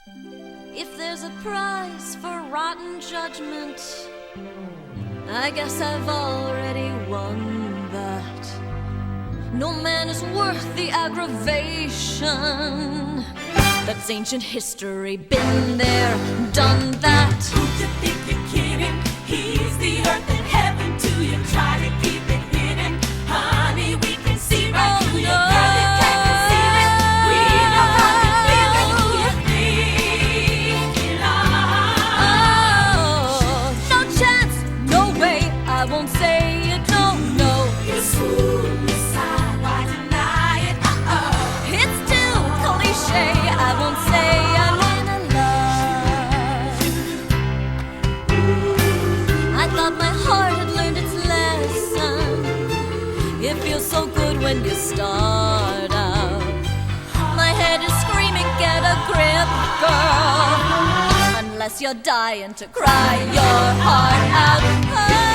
If there's a prize for rotten judgment, I guess I've already won that. No man is worth the aggravation. That's ancient history, been there, done that. Who you think you're kidding? He's the earth and heaven to you. Try to keep it hidden, honey. We can see right through you, girl. You can't conceal it. We know how you feel it. Who you thinking Oh, no chance, no way. I won't say you don't know. You're suicide. Why deny it? It's too cliche. I won't say I'm in love. I thought my heart had learned its lesson. It feels so good when you start out. My head is screaming, get a grip, girl. Unless you're dying to cry your heart out.